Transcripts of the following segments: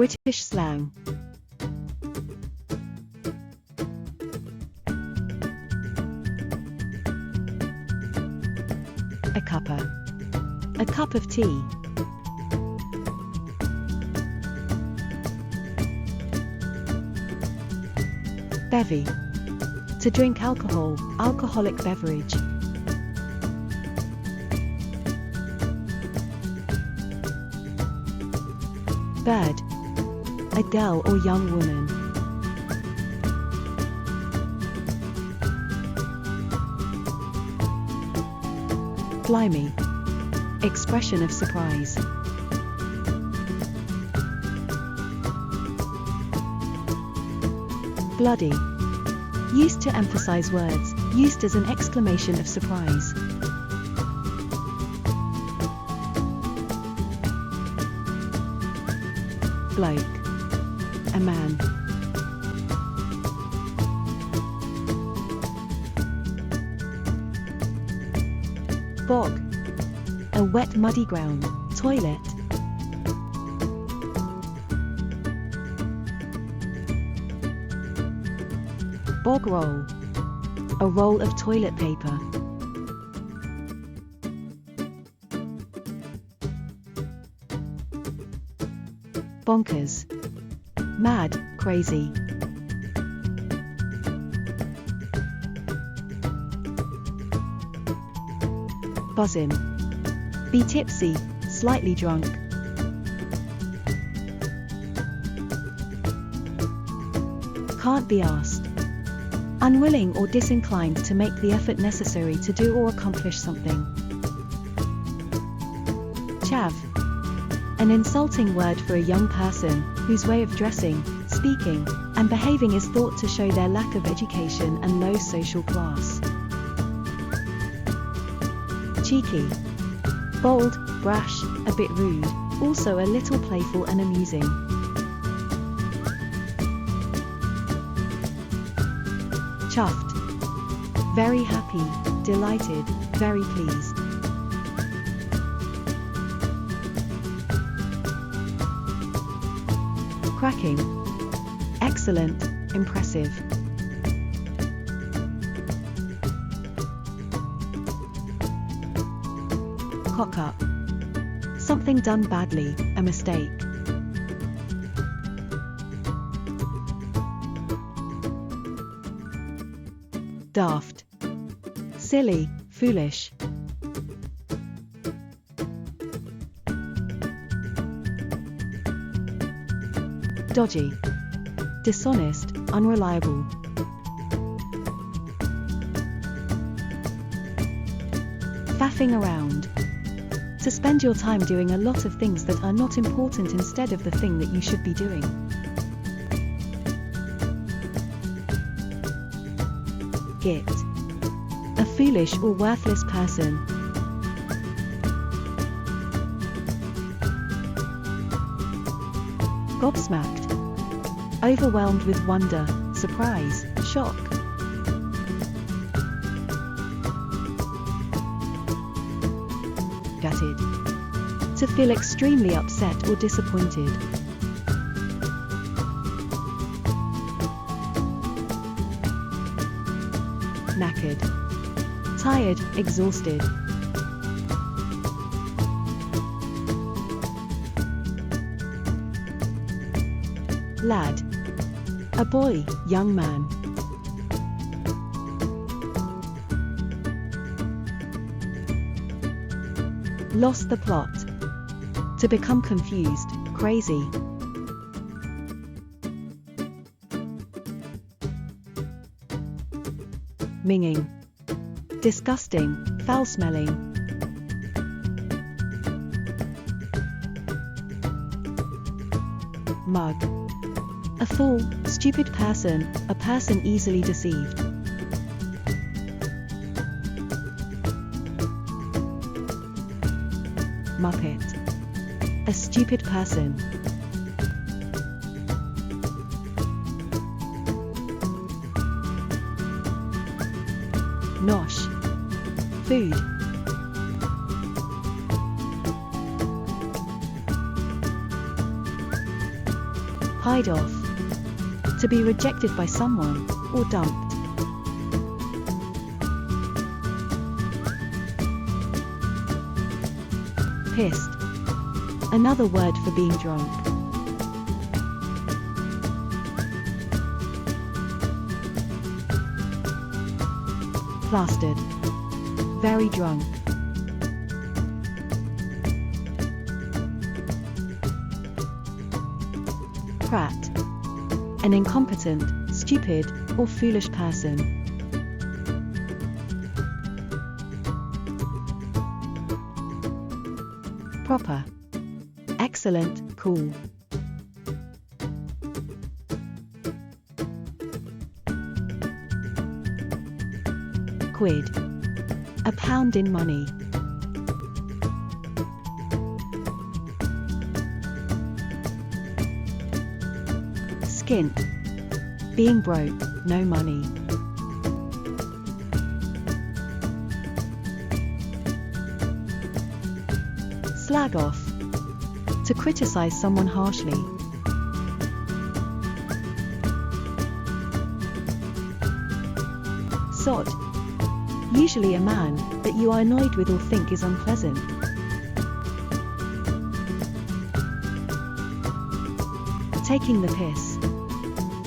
British slang. A cuppa. A cup of tea. Bevy. To drink alcohol, alcoholic beverage. Bird. A girl or young woman. Blimey. Expression of surprise. Bloody. Used to emphasize words, used as an exclamation of surprise. Bloke. A man. Bog. A wet muddy ground, toilet. Bog roll. A roll of toilet paper. Bonkers. Mad, crazy. Buzzin'. Be tipsy, slightly drunk. Can't be asked. Unwilling or disinclined to make the effort necessary to do or accomplish something. Chav. An insulting word for a young person, whose way of dressing, speaking, and behaving is thought to show their lack of education and low social class. Cheeky. Bold, brash, a bit rude, also a little playful and amusing. Chuffed. Very happy, delighted, very pleased. Cracking. Excellent, impressive. Cock up. Something done badly, a mistake. Daft. Silly, foolish. Dodgy. Dishonest, unreliable. Faffing around. To spend your time doing a lot of things that are not important instead of the thing that you should be doing. Git. A foolish or worthless person. Gobsmacked. Overwhelmed with wonder, surprise, shock. Gutted. To feel extremely upset or disappointed. Knackered. Tired, exhausted. Lad. A boy, young man. Lost the plot. To become confused, crazy. Minging. Disgusting, foul-smelling. Mug. A fool, stupid person, a person easily deceived. Muppet. A stupid person. Nosh. Food. Hide off. To be rejected by someone, or dumped. Pissed. Another word for being drunk. Plastered. Very drunk. Prat. An incompetent, stupid, or foolish person. Proper. Excellent, cool. Quid. A pound in money. Skint. Being broke, no money. Slag off. To criticize someone harshly. Sod. Usually a man that you are annoyed with or think is unpleasant. Taking the piss.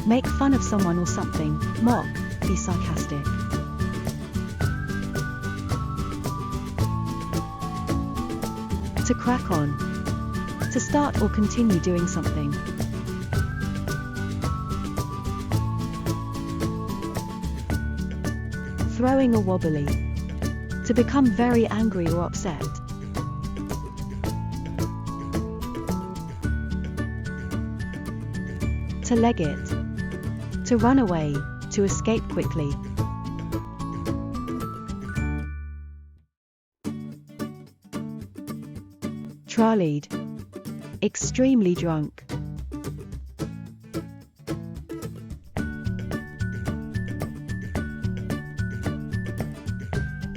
Make fun of someone or something, mock, be sarcastic. To crack on. To start or continue doing something. Throwing or wobbly. To become very angry or upset. To leg it. To run away, to escape quickly. Trolleyed. Extremely drunk.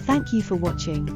Thank you for watching.